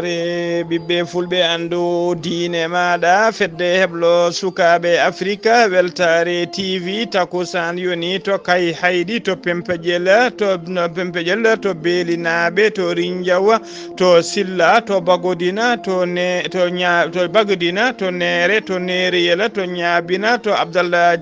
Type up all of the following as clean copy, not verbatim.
weltare bibbe fulbe andu diine maada fedde heblo sukabe afrika weltare tv takusan yoni to kay haydi to pempejel to belinabe to rinjawa to silla to bagodina to bagodina to nere to neriyela to nyabina to abdallah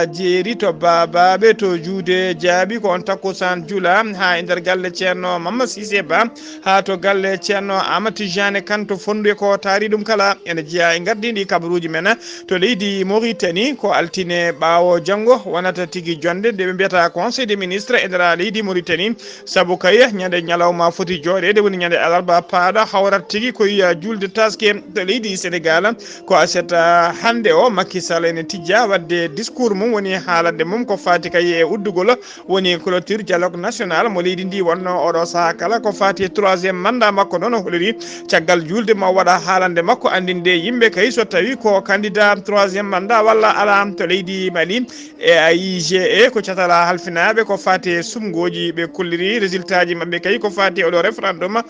jeri to bababe to juude jaabi ko on takusan jula ha nder galle ceerno Mama Sise Ba ha to galle ceerno Amati Jane Kanto fonde ko taari dum kala ene jiya e gardidi kabaruji men to leydi Mauritanie ko altine baawo jango wonata tigi jonde de be biata conseil des ministres e dara leydi Mauritanie sabu kay nyande nyalawma foti joodede woni nyande alarba paada hawrat tigi ko yiya julde taske to leydi Sénégal ko aseta hande o Macky Sall ene tijja wadde discours mum woni haalande mum ko fati kay e uddugol woni clôture dialogue national mo leydi ndi wonno oɗo saha kala ko fati 3e mandat makko noon holiri caggal julde ma waɗa haalande makko andinde yimɓe kay so tawi ko candidat 3e mandat walla ala to leydi Mali e IGE ko catala halfinaɓe ko fati sumgoji ɓe kolliri résultat ji mabɓe kay ko fati oɗo référendum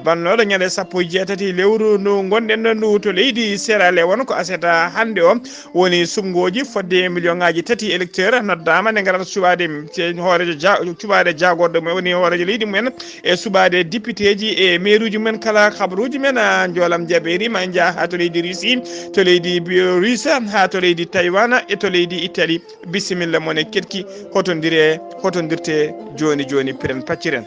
bannoɗo ñande 17 lewru ndu gonɗen ndu to leydi Sierra Leone ko aseta hande o woni sumgoji fodde million ngaji 3 électeur noddama nde garat subade hoore jagorɗo men woni hoorejo leydi mumen e subade député ji e maire uji men kala habaruji men jolam jaɓeri ma jaa ha to leydi Russie to leydi Biélorusse ha to leydi Taïwan e to leydi Italie bisimilla mon e ketki hotondirte joni piren pacciren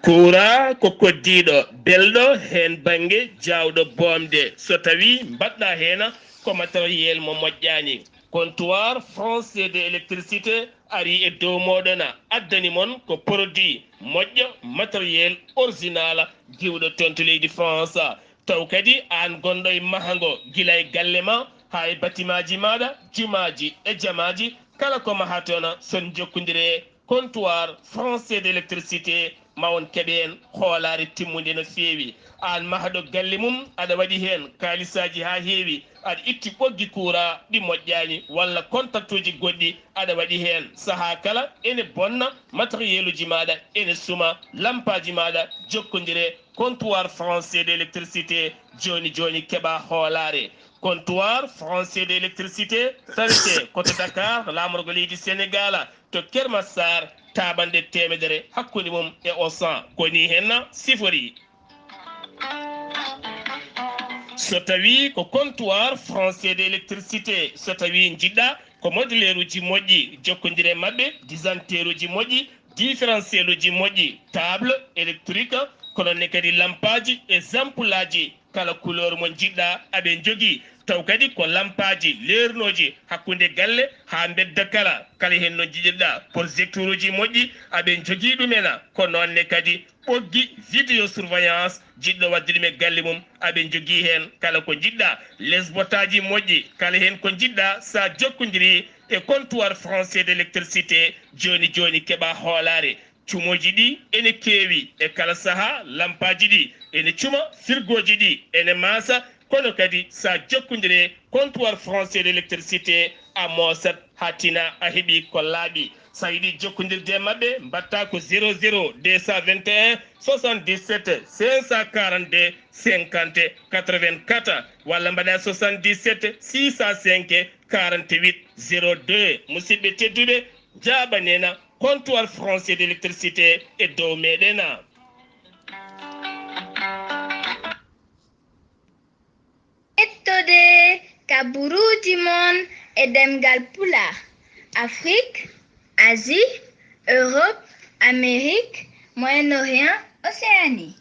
kura ko koddiɗo belɗo hen banggue jawɗo bomde so tawi mbaɗɗa hen ko matériel mo moƴƴani comptoir français de électricité ari e dow moɗona addani mon ko produit moƴƴo matériel original diwɗo toon to leydi France taw kadi an gonɗo e mahango guila e galle ma ha e batimaji maɗa jumaji e jamaji kala ko maha toon son jokkodire comptoir français d' électricité ma on keɓen hoolare timmude no feewi an mahaɗo galle mum aɗa waɗi hen kalisaji ha heewi aɗa itti ɓoggi coura ɗi moƴƴani walla contact uji goɗɗi aɗa waɗi hen saaha kala ene bonna matériel uji maɗa ene suma lampaji maɗa jokkodire comptoir français d' électricité joni keɓa hoolare comptoir français d' électricité tarete koto Dakar lamorgo leydi Sénégal to Kermassar tabande temedere hakkude mum e Auchan koni henna sifori so tawi ko comptoir français d' électricité so tawi jiɗɗa ko modulaire uji moƴƴi jokkodire mabɓe disanteur uji moƴƴi différentiel uji moƴƴi table électrique kono ne kadi lampaji e ampoule aji kala couleur mo jiɗɗa aɓe jogui taw kadi ko lampaji leernoji hakkude galle ha bedda kala hen no jiɗirɗa projecteur uji moƴƴi aɓe jogui ɗumena ko nonne kadi ɓoggi vidéo surveillance jiɗɗo waddirime galle mum aɓe jogui hen kala ko jiɗɗa lesbotaji moƴƴi kala hen ko jiɗɗa sa jokkodiri e comptoir français d' électricité joni keɓa hoolare cumoji ɗi ene keewi e kala saaha lampaji ɗi ene cuma firgoji ɗi ene masa kono kadi sa jokkodire comptoir français d' électricité a mosat ha tina a heeɓi ko laaɓi sa yiɗi jokkodirde mabɓe mbatta ko 00 221 77 542 50 84 walla mbaɗa 77 605 48 02 musidɓe tedduɓe jaɓanena comptoir français d' électricité e dow meɗena ettode kaburuji mon e ɗemngal pulaar Afrique, Asie, Europe, Amérique, Moyen-Orient, Océanie.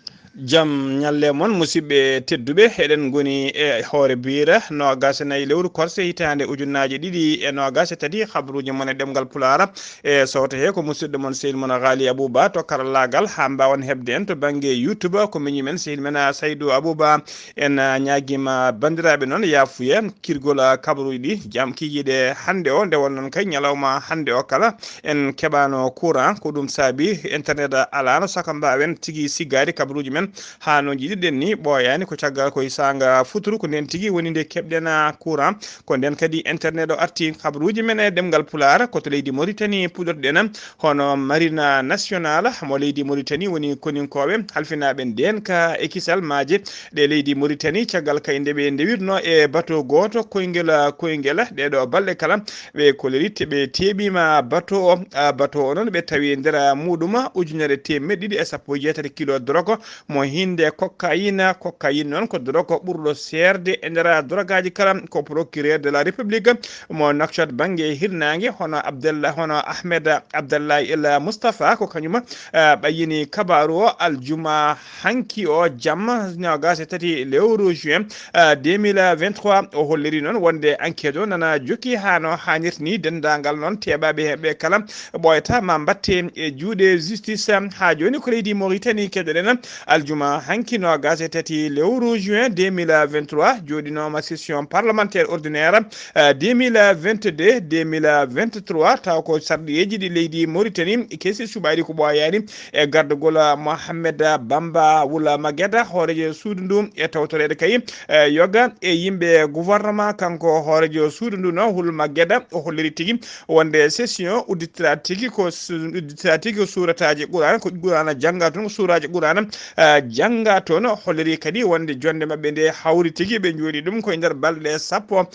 jam nyalle mon musidɓe tedduɓe eɗen goni e hoyre-biir nogas nayi lewru korse hitande ujunnaje ɗiɗi e nogas tati habruji mon e ɗemgal pulara e sawta he ko musidɗo mon sehil mon Ghalii Abuu Bah to karallagal ha mbawon hebde en to banggue YouTube ko miñi men sehil men Saydou Abou Bah en ñaguima bandiraɓe noon yafuya kirgol kabaruji ɗi jam kiyiɗe hande o nde wonnon kay ñalawma hande o kala en keɓano courant ko ɗum saabi internet alano saka mbawen tigui siggade kabaruji men en ha no jiɗirɗen ni ɓoyani ko caggal koye sanga futuru ko nden tigui woni nde keɓɗen courant ko nden kadi internet o arti habaruji men e ɗemgal pular koto leydi Mauritanie puɗorɗen hono marina national mo leydi Mauritanie woni koninkoɓe halfinaɓe nden ka e kisal maaje ɗe leydi Mauritanie caggal kay ndeɓe ndewirno e bateau goto koyngel ɗeɗo balɗe kala ɓe kolorite ɓe teɓima bateau o noon ɓe tawi nder muɗum ujunere temedde 1.7 kilo drogue mo hinde cocaïne noon ko drogue ɓurɗo serde e nder drogaji kala ko procureur de la république mo nakchat banggue hirnangue hono Ahmed Abdallahi El Moustapha ko kañum ɓayini kabaru o aljuma hanki o jamma 23 lewru juin 2023 o holliri noon wonde enquête o nana jokki hano hannirta ni dendagal noon teɓaɓe heɓe kala ɓoyata ma batte e juuɗe justice ha joni ko leydi Mauritanie keɗoɗen aljuma hanki 23 lewru juin 2023 joɗinoma session parlementaire ordinaire 2022-2023 taw ko sarɗiyeji ɗi leydi Mauritanie kesi suɓaɗi ko ɓoyani e gardugol Mohamed Bamba Wula Mageda hoorejo suudu ndu e tawtorede kay yoga e yimɓe gouvernement kanko hoorejo suudu ndu no Wula Mageda o holliri tigui wonde session udditira tigui ko suurataji Qur'an ko Qur'ana jangga toon suuraji Qur'ana jangga toon holliri kadi wonde jonde mabɓe nde hawri tigui ɓe jooɗi ɗum koye nder balɗe sappo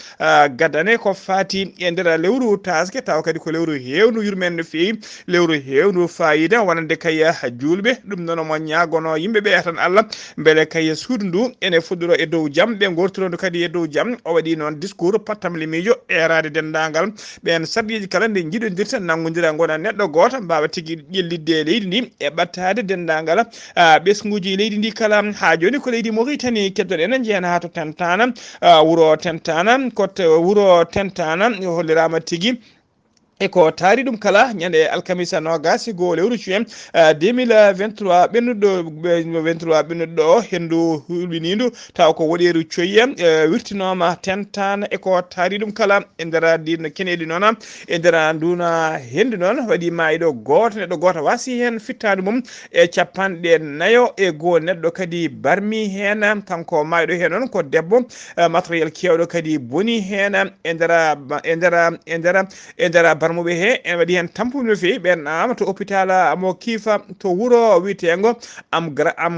gadane ko fati e nder lewru taske taw kadi ko lewru hewndu yurmen no fewi lewru hewndu fayida wonande kay julɓe ɗum noon mo ñagono yimɓeɓe tan Allah beele kay suudu ndu ene fuɗɗoro e dow jaam ɓe gortirondo kadi e dow jaam o waɗi noon discours pattamle miijo erade dendagal ɓen sarɗiji kala nde jiɗodirta nanggodira gona neɗɗo goto mbawa tigui ƴellidde leydi ndi e ɓattade dendagal ɓesguji leydi ndi kala ha joni ko leydi Mauritanie keddoɗen jeena ha to Tentana wuro Tentana hollirama tigui eko taari ɗum kala ñande alkamisa nogasi go lewru juin 2023 ɓennuɗo hendu hulɓinindu taw ko woɗeru coyya wirtinoma Tentana eko taari ɗum kala e nder ndin keneɗi noon e nder nduna hendu noon waɗi mayiɗo goto neɗɗo goto wasi hen fittade mum e 40 neɗɗo kadi barmi hen kanko mayiɗo hen noon ko debbo matériel kewɗo kadi boni hen e nder barmuɓe he en waɗi hen tampude no fewi ɓen ama to hôpital mo kiifa to wuuro witego am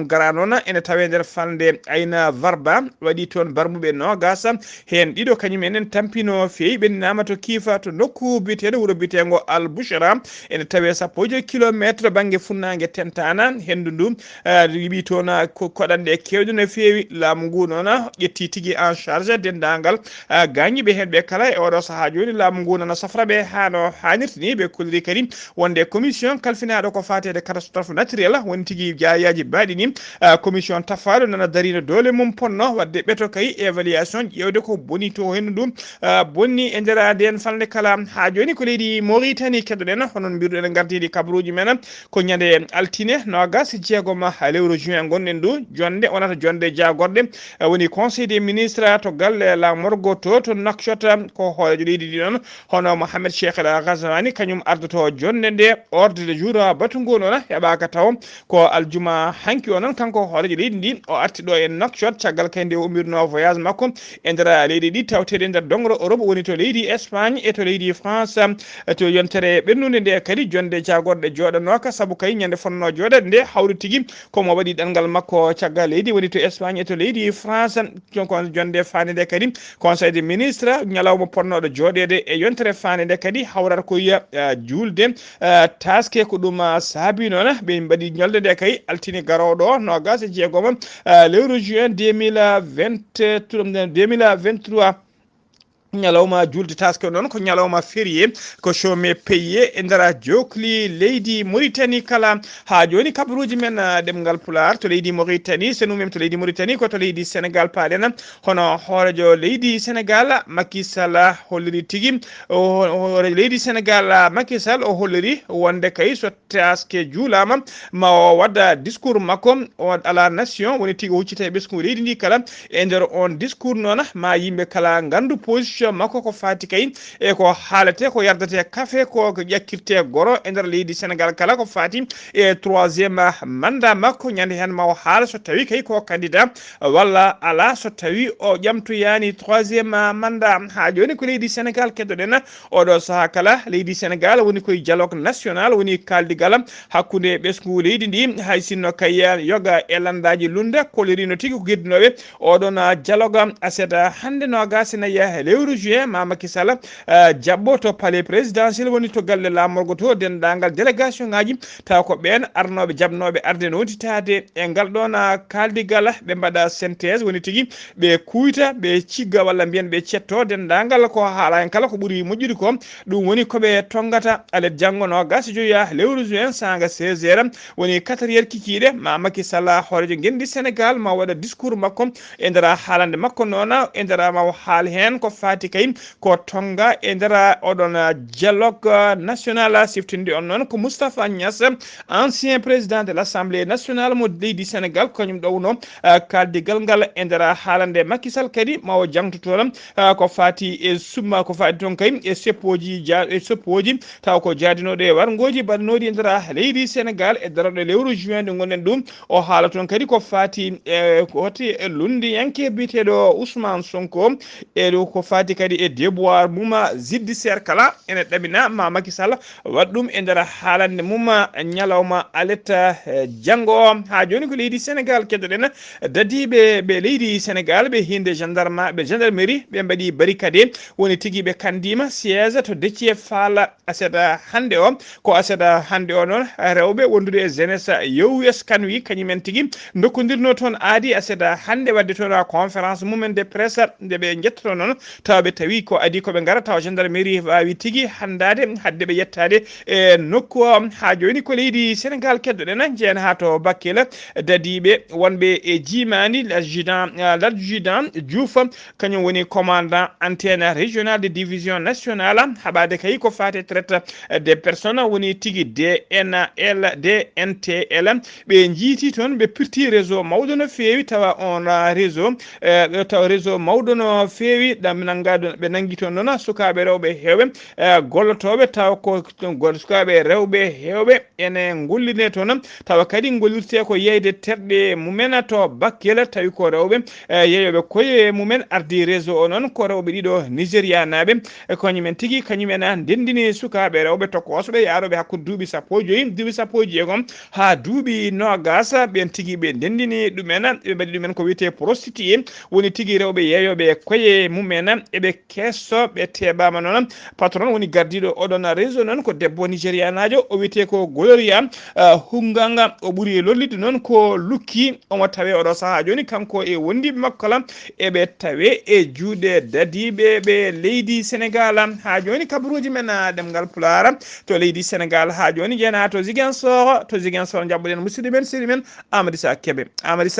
gara noon ene tawe nder falde ayna Varba waɗi toon barmuɓe nogasa hen ɗiɗo kañum enen tampino fewi ɓenninama to kiifa to nokku biteɗo wuuro bitego Al Bouchra ene tawe 1 kilométre banggue funnague Tentana hendu ndu yiɓi toon koɗanɗe kewɗe no fewi laamu ngu noon ƴetti tigui en charge dendagal gañiɓe hen ɓe kala e oɗo saaha joni laamu ngu noon safraɓe hano hannirta ni ɓe kolliri kadi wonde commission kalfinaɗo ko fatede catastrophe naturel woni tigui jayaji baɗi ni commission tafaɗo nana darino dole mum ponno wadde ɓeto kay évaluation ƴewde ko boni to hendu ɗum bonni e nder nden falde kala ha joni ko leydi Mauritanie keddoɗen honon mbiruɗen gardiɗi kabaruji men ko ñande altine 26 lewru juin gonɗen du jonde wonata jonde jagorɗe woni conseil des ministres to galle lamorgo to Nouakchott ko hoorejo leydi ndi noon hono Mohamed Cheikh El Ghazouani kañum ardoto jonde nde ordre de jour batungo noon heɓaka taw ko aljuma hanki o noon kanko hoorejo leydi ndi o arti ɗo e Nouakchott caggal kay nde umirno voyage makko e nder leydi ɗi tawtede nder dongro Europe woni to leydi Espagne e to leydi France to yontere ɓennude nde kadi jonde jagorɗe joɗanoka saabu kay ñande fonno joɗade nde hawri tigui komo waɗi ɗangal makko caggal leydi woni to Espagne e to leydi France jonde fande nde kadi conseil des ministres ñalawma ponnoɗo joɗede e yontere fande nde kadi hawrata ko yiya julde taske ko ɗum saabi noon ɓe mbaɗi ñolde nde kay altini garoɗo 26 lewru juin 2023 ñalawma julde taske noon ko ñalawma férié ko chômé payé e nder jokli leydi Mauritanie kala ha joni kabaruji men ɗemgal pular to leydi Mauritanie senumem to leydi Mauritanie ko to leydi Sénégal paɗen hono hoorejo leydi Sénégal Macky Sall holliri tigui hoorejo leydi Sénégal Macky Sall o holliri wonde kay so taske juulama ma o wadda discours makko o à la nation woni tigui o huccita e ɓesgu leydi ndi kala e nder on discours noon ma yimɓe kala gandu position mission makko ko fati kay e ko haalate ko yardate café ko ƴakkirte goro e nder leydi Sénégal kala ko fati e troisième mandat makko ñande hen ma o haala so tawi kay ko candidat walla ala so tawi o ƴamtoyani troisième mandat ha joni ko leydi Sénégal keddoɗen oɗo saaha kala leydi Sénégal woni koye dialogue national woni kaldigal hakkude ɓesgu leydi ndi hay sinno kay yoga e landaji lunde kolirino tigui ko gueddinoɓe oɗon dialogue aseda hande nogas naya lewru juin Macky Sall jabbo to palais présidentiel woni to galle lamorgo to dendagal délégation ngaji taw ko ɓen arnoɓe jabnoɓe arde noditade e ngal ɗon kaldigal ɓe mbaɗa synthèse woni tigui ɓe kuyta ɓe cigga walla mbiyen ɓe cetto dendagal ko haala hen kala ko ɓuuri moƴƴude ko ɗum woni koɓe tongata alet janggo nogas joya lewru juin sanga 16 heures woni 4 heures kikiɗe Macky Sall hoorejo gendi Sénégal ma waɗa discours makko e nder haalande makko noon e nder ma haal hen ko fati kay ko tonga e nder oɗon dialogue national siftinde on noon ko Moustapha Niass ancien président de l'Assemblée nationale mo leydi Sénégal kañum ɗowno kaldigal ngal e nder haalande Macky Sall kadi ma o jangtotoɗam ko fati e summa ko fati toon kay e seppoji taw ko jaadinoɗo e wargoji mbaɗanoɗi e nder leydi Sénégal e daroɗo lewru juin nde gonɗen ɗum o haala toon kadi ko fati e hoti e lundiyanke biteɗo Ousmane Sonko e ɗo ko fati kadi e déboire muma judiciaire kala ene ɗamina Macky Sall waɗ ɗum e nder haalande muma ñalawma aletta janggo ha joni ko leydi Sénégal keddoɗen dadiɓe ɓe leydi Sénégal ɓe hinde gendarmerie ɓe mbaɗi barricade woni tigui ɓe kandima siège to Déthié Fall aseda hande o ko aseda hande o noon rewɓe wondude e jeunesse yowes kanwi kañumen tigui dokkodirno toon aadi aseda hande wadde toon conférence mumen de presse nde ɓe jettoto noon tawɓe tawi ko adi koɓe gara taw gendarmerie wawi tigui handade hadde ɓe yettade e nokku o ha joni ko leydi Sénégal keddoɗen jeena ha to Bakel dadiɓe wonɓe e jimani l'adjudant Diouf kañum woni commandant antenne régional de division nationale haɓade kay ko fate traite des personnes woni tigui DNTL ɓe jiiti toon ɓe pirti réseau mawɗo no fewi tawa on réseau tawa réseau mawɗo no fewi ɓe nanggui toon noon sukaɓe rewɓe hewɓe gollotoɓe taw ko sukaɓe rewɓe hewɓe ene gollirne toon tawa kadi gollirte ko yeyde terɗe mumen to Bakel tawi ko rewɓe yeeyoɓe koye mumen ardi réseau o noon ko rewɓe ɗiɗo Nigéria naɓe kañumen tigui kañumen dendini sukaɓe rewɓe tokosoɓe yaroɓe hakkude duuɓi sappo e joyyi duuɓi sappo e jeegom ha duuɓi nogas ɓen tigui ɓe dendini ɗumen ɓe mbaɗi ɗumen ko wiyete prostitué woni tigui rewɓe yeeyoɓe koye mumen eɓe kesso ɓe teɓama noon patron woni gardiɗo oɗon réseau noon ko debbo Nigéria najo o wiyete ko Gloria Hunganga o ɓuuri lollide noon ko lukki omo tawe oɗo saaha joni kanko e wondiɓe makkola eɓe tawe e juuɗe dadiɓe ɓe leydi Sénégal ha joni kabaruji men ɗemngal pulaar to leydi Sénégal ha joni jeena to Ziguinchor jabɓuɗen musidɗo men sérieux men Amadou Issa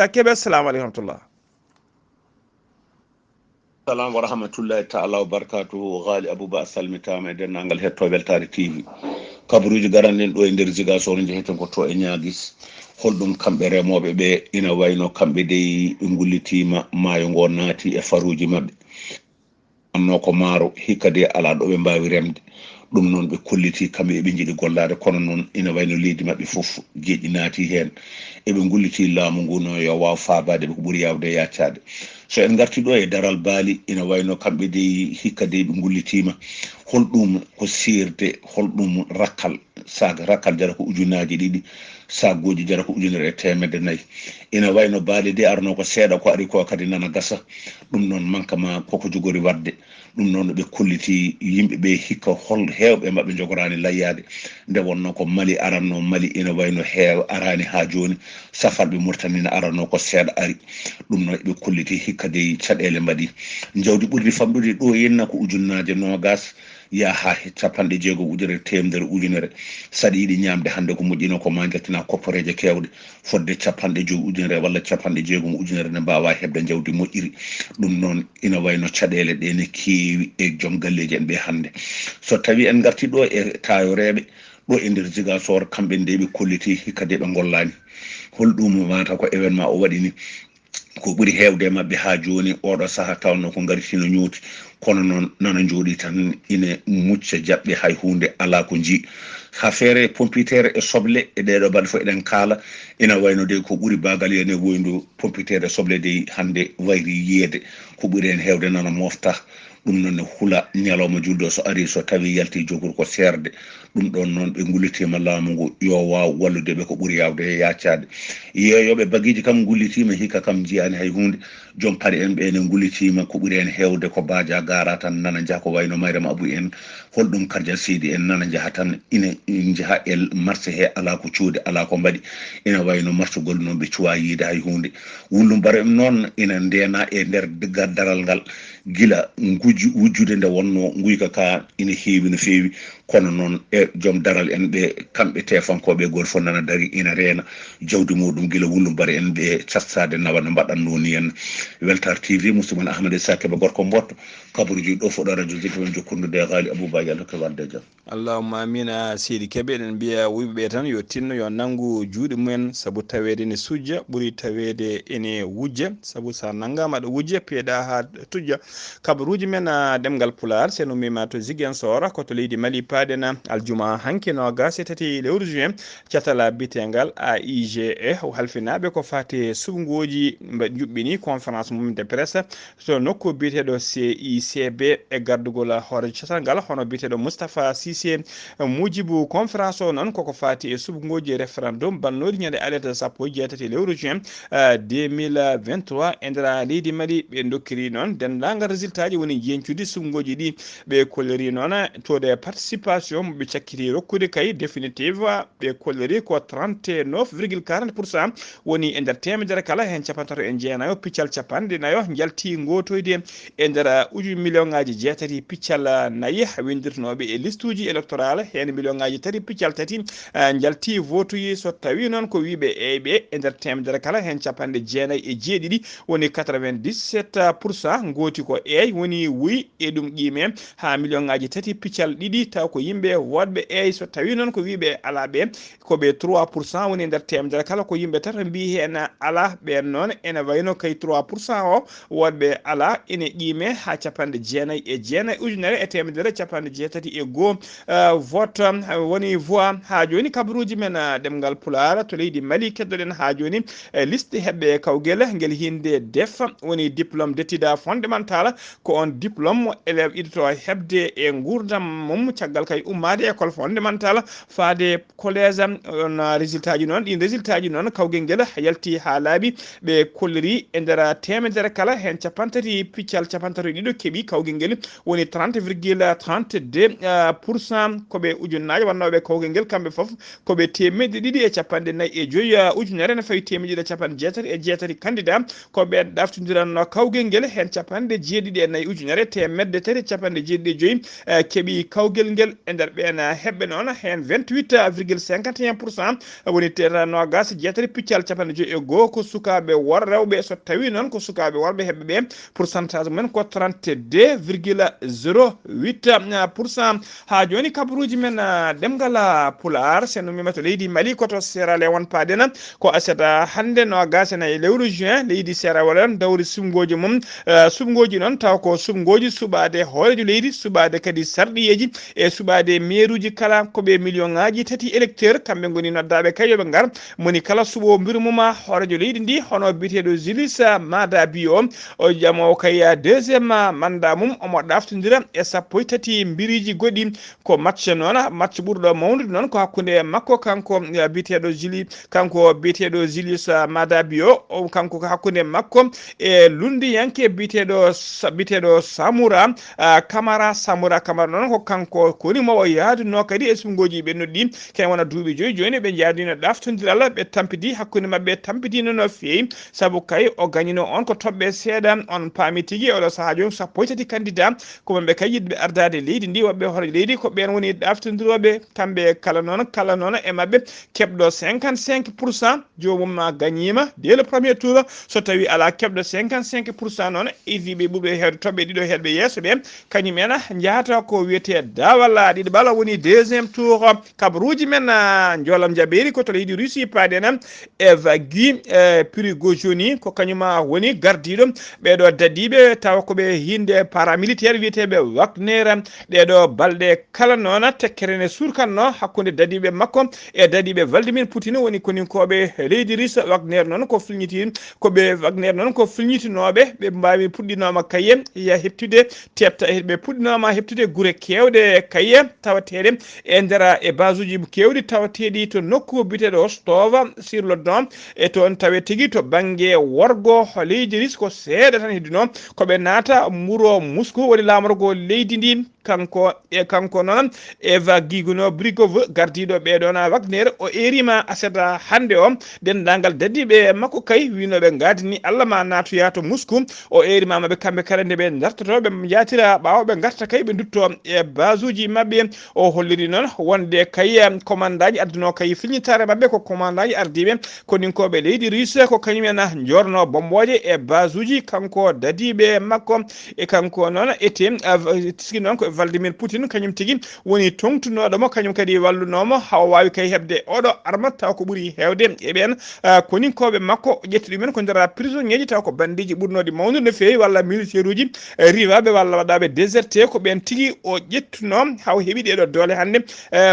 Kébé assalamu aleykum rahmatullah. Salam wa rahmatullahi ta'ala wa barakatuhu. Ghalii Abuu Bah salmitama e dennangal hetto Weltare TV kabaruji garanɗen ɗo e nder Ziguinchor jeheten ko to e ñaguis holɗum kamɓe remoɓe ɓe ina wayno kamɓe dey ɓe gullitima maayo ngo naati e faruji mabɓe anno ko maaro hikka de ala ɗo ɓe mbawi remde ɗum noon ɓe kolliti kamɓe eɓe jiiɗi gollade kono noon ina wayno leydi mabɓe foof jeeƴi naati hen eɓe gulliti laamu ngu no yo waw faabade ɓe ko ɓuuri yawde yaccade so en garti ɗo e daral baali ina wayno kamɓe de hikka de ɓe gullitima holɗum ko sirde holɗum rakkal sac rakkal jara ko ujunaji ɗiɗi saggoji jara ko ujunere e temedde nayyi ina wayno baali de arno ko seeɗa ko ari ko kadi nana gasa ɗum noon mankama koko jogori wadde ɗum noon ɓe kolliti yimɓeɓe hikka hol hewɓe mabɓe jogorani layyade nde wonno ko Mali aranno Mali ina wayno heew arani ha joni safarɓe Mauritanie aranno ko seeɗa ari ɗum noon ɓe kolliti hikka de caɗele mbaɗi jawdi ɓurdi famɗude ɗo yenna ko ujunnaje nogas ya ha 60 ujunere temedere ujunere saɗa yiɗi ñamde hande ko moƴƴino ko ma jaltina koppareje kewɗe fodde 50 ujunere walla 60 ujunere ne mbawa hebde jawdi moƴƴiri ɗum noon ina wayno caɗele ɗe ne keewi e joom galleji en ɓe hande so tawi en garti ɗo e tayoreɓe ɗo e nder Ziguinchor kamɓe nde ɓe kolliti hikka de ɓe gollani holɗum mata ko événement o waɗi ni ko ɓuri heewde maɓɓe ha joni oɗo saaha tawno ko garitino ñooti kono noon nana jooɗi tan ina mucca jaɓɓe hay hunde ala ko jii ha feere pompitere e soble e ɗeɗo balɗe fof eɗen kaala ina wayno de ko ɓuri bagal ene woyndu pompitere e soble de hande wayri yiyede ko ɓuri hen heewde nana mofta ɗum noon ne hula ñalawma julɗo so ari so tawi yalti jogori ko serde ɗum ɗon noon ɓe gullitima laamu ngu yo waw walludeɓe ko ɓuri yawde e yaccade yeeyoɓe baguiji kam gullitima hikka kam jiyani hay hunde joom paari en ɓe ne gullitima ko ɓuri hen hewde ko baaja gara tan nana jaaha ko wayno Mayrama Abou en holɗum Kardial Seydi en nana jaaha tan ina jaaha e marché he ala ko coodi ala ko mbaɗi ina wayno martugol noon ɓe cuwa yiide hay hunde wullum bara noon ina ndena e nder daral ngal gila wujjude nde wonno guyka ka ina heewi no feewi kono noon e joom daral en ɓe kamɓe tefankoɓe goto fof nana dari ina reena jawdi muɗum gila wullum bara en ɓe cassade nawa no mbaɗanno ni henna Weltar TV musidɗo Ahmed Sakeba gorko mbotto kabaruji ɗo foɗo radio jiɗi men jokkondude e Ghalii Abou Bah yalla ko wadde jaam allahumma amina seydi Kebe eɗen mbiya wuyɓeɓe tan yo tinno yo nanggu juuɗe mumen saabu tawede ne sujja ɓuuri tawede ene wujja saabu sa nanggama aɗa wujja peeɗa ha tujja kabaruji men ɗemgal pulaar seno mima to Ziguinchor koto leydi Mali paadena aljuma hanki no gase tati lewru juin catala bitengal AIGE halfinaɓe ko fati suɓgoji juɓɓini conférence mum de presse to nokku biteɗo CICB e gardugol hoore catal ngal hono biteɗo Moustapha Cissé Moujibou conférence o noon koko fati e suɓgoji référendum bannori ñande alete sappo e jeetati lewru juin 2023 e ndera leydi Mali ɓe dokkiri noon dendagal résultat ji woni jencude suɓgoji ɗi ɓe kolleri noon tode participation ɓe cakkiti rokkude kay définitive ɓe kolleri ko 39,40% woni e nder temedere kala hen capantato e jeenayo piccal capanɗe nayo jalti gotoyde e nder uju million ngaji jeetati piccal nayi windirnoɓe e liste uji électoral hen million ngaji tati piccal tati jalti votuyi so tawi noon ko wiɓe eyɓe e nder temedere kala hen capanɗe jeenayyi e jeeɗiɗi woni 97% goti ko eey woni wuyi e ɗum qime ha million ngaji tati piccal ɗiɗi taw ko yimɓe wodɓe eey so tawi noon ko wiɓe ala ɓe koɓe 3% woni nder temedere kala ko yimɓe tata mbi hen ala ɓen noon ene wayno kay 3% o wodɓe ala ene qime ha capanɗe jeenayyi e jeenayyi ujunere e temedere capanɗe jeetati e goho vote woni voix ha joni kabaruji men ɗemgal pulaar to leydi Mali keddoɗen ha joni liste heɓɓe kawguel guel hinde def woni diplôme d'étude fondamentale ko on diplôme élève iɗoto hebde e gurdam mum caggal kay ummade école fondamentale faade collège on résultat ji noon ɗin résultat ji noon kawguel guel yalti ha laaɓi ɓe kolleri e nder temedere kala hen capantati piccal capantati ɗiɗo keeɓi kawguel guel woni 30,32% koɓe ujunnaje wannoɓe kawguel guel kamɓe foof koɓe temedde ɗiɗi e capanɗe nayyi e joyyi ujunere ne fawi temedde ɗiɗi e capanɗe jeetati e jeetati candidat koɓe ɗaftodiranno kawguel guel hen capanɗe jeeɗiɗi e nayyi ujunere temedde tati capanɗe jeeɗiɗi e joyyi keeɓi kawguel guel e nder ɓen heɓɓe noon hen 28,51% woni nogas jeetati piccal capanɗe joyyi e goho ko sukaɓe wor rewɓe so tawi noon ko sukaɓe worɓe heɓɓe ɓe pourcentage mumen ko 32,08% ha joni kabaruji men ɗemgal pulaar sen mima to leydi Mali koto Sierra Leone paadena ko aseta hande nogas e lewru juin leydi Sierra Leone dawri suɓgoji mum suɓgoji noon taw ko suɓgoji suɓade hoorejo leydi suɓade kadi sarɗiyeji e suɓade mairuji kala koɓe million ngaji tati électeur kamɓe goni noddaɓe kay yoɓe ngar moni kala suɓo mbiru muma hoorejo leydi ndi hono biteɗo Julius Mada Bio o jamo kay deuxiéme mandat mum omo ɗaftodira e sappo e tati mbiriji goɗɗi ko match noon match ɓurɗo mawnude noon ko hakkude makko kanko biteɗo Julius Mada Bio o kanko ko hakkude makko e lundiyanke biteɗo Samoura Camara noon ko kanko koni mawo yaaduno kadi e suɓgoji ɓennuɗi ken wona duuɓi joyi joni ɓe jaadino ɗaftodiral ɓe tampidi hakkude mabɓe tampidino no fewi saabu kay o gagnino on ko toɓɓe seeɗa on paami tigui oɗo saaha joni sappo e tati candidat komaɓe kay yiɗɓe ardade leydi ndi woɓɓe hoore leydi ko ɓen woni ɗaftodiroɓe kamɓe kala noon e mabɓe keɓɗo 55% jomum gagnima dès le premier tour so tawi ala keɓɗo 55% noon iviɓe ɓuuɓe hewde toɓɓe ɗiɗo heɗɓe yesso ɓe kañum en jahata ko wiyete dawal ɗiɗi ɓala woni deuxiéme tour kabaruji men jolam jaɓeri ko to leydi Russie paadena Evgeny Prigojine ko kañuma woni gardiɗo ɓeɗo dadiɓe taw koɓe hinde paramilitaire wiyeteɓe Wagner ɗeɗo balɗe kala noon tekkerene surkanno hakkude dadiɓe makko e dadiɓe Vladimir Poutine woni koninkoɓe leydi Russe. Wagner noon ko filñiti koɓe Wagner noon ko filñitinoɓe ɓe mbawi puɗɗinoma kaye ya heptude tebta ɓe puɗɗinoma heptude guure kewɗe kaye tawateɗe e nder e base uji kewɗi tawateɗi to nokku biteɗo Rostov sur le Don e toon tawe tigui to banggue worgo leydi Russe ko seeɗa tan hedduno koɓe naata muro Moscou woni lamorgo leydi ndi kanko noon Eva Guiguno Brigove gardiɗo ɓeɗona Wagner o erima aseda hande o dendagal dadiɓe makko kay winoɓe gadini Allah ma natoya to Moscou o erima maɓe kamɓe kala nde ɓe dartoto ɓe jatira ɓawo ɓe garta kay ɓe dutto e base uji mabɓe o holliri noon wonde kay commandaji adduno kay filñitare mabɓe ko commandaji ardiɓe koninkoɓe leydi Russe ko kañumen jorno bomboje e base uji kanko dadiɓe makko e kanko noon ete tigi noon ko Vladimir Poutine kañum tigui woni tongtunoɗomo kañum kadi wallunomo hawa wawi kay hebde oɗo arma taw ko ɓuuri hewde e ɓen koninkoɓe makko ƴetti ɗumen ko nder prisonnier ji taw ko bandiji ɓurnoɗi mawnude no fewi walla militaire uji riwaɓe walla waɗaɓe déserté ko ɓen tigui o ƴettuno haw heeɓi ɗeɗo doole hande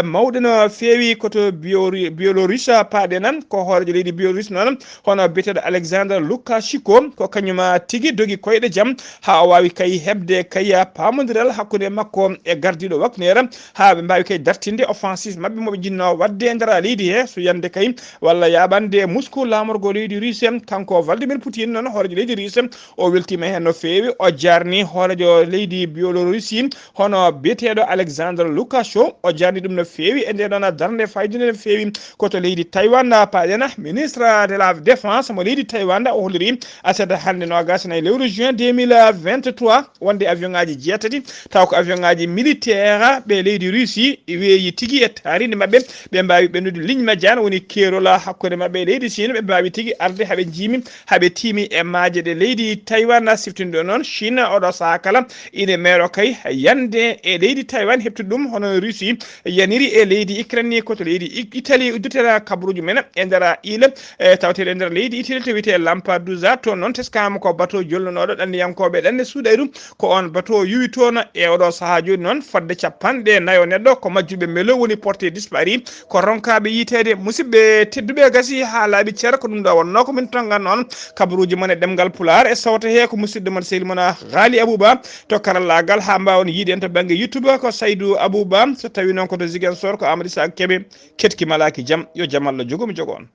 mawɗe no fewi koto Biélorusse paaɗenan ko hoorejo leydi Biélorusse noon hono biyeteɗo Alexandre Lukashenko ko kañum tigui dogui koyɗe jaam ha o wawi kay hebde kay pamodiral hakkude makko e gardiɗo Wagner ha ɓe mbawi kay dartinde offensive mabɓe moɓe jinno wadde e nder leydi he so yande kay walla yaɓande Moscou lamorgo leydi Russe kanko Vladimir Poutine noon hoorejo leydi Russe o weltima hen no fewi o jarni hoorejo leydi Biélorusse hono biyeteɗo Alexandre Lukashenko o jarni ɗum no fewi e nde ɗon darde faydude no fewi koto leydi Taïwan paɗena ministre de la défense mo leydi Taïwan o holliri aseda hande no gasana lewru juin 2023 wonde avion ngaji jeetati taw ko avion ngaji militaire ɓe leydi Russie weeyi tigui e tarinde mabɓe ɓe mbawi ɓennude ligne médiane woni kerola hakkude mabɓe leydi Chine ɓe mbawi tigui arde haaɓe jimi haaɓe tiimi e maaje ɗe leydi Taïwan siftinde noon Chine oɗo saha kala ine meeɗo kay yande e leydi Taïwan heptude ɗum hono Russie yaniri e leydi Ukraine koto leydi Italie udditera kabaruji men e nder île tawateɗe e nder leydi Italie to wiyete Lampedusa toon noon teskama ko bateau jolnunoɗo ɗanniyankoɓe ɗanne suuɗayru ko on bateau yuwi toon e oɗo saaha joni noon fodde capanɗe nayo neɗɗo ko majjuɓe melo woni porté disparu ko ronkaɓe yitede musidɓe tedduɓe gasi ha laaɓi ceer ko ɗum ɗo wonno ko min tongan noon kabaruji mon e ɗemgal pulaar e sawta he ko musidɗo mon sehil mon Ghalii Abuu Bah to karallagal ha mbawon yiide en to banggue YouTube ko Saydou Abou Bah so tawi noon koto Ziguinchor ko Amadou Issa Kébé ketki malaki jaam yo jaam Allah jogomi jogo on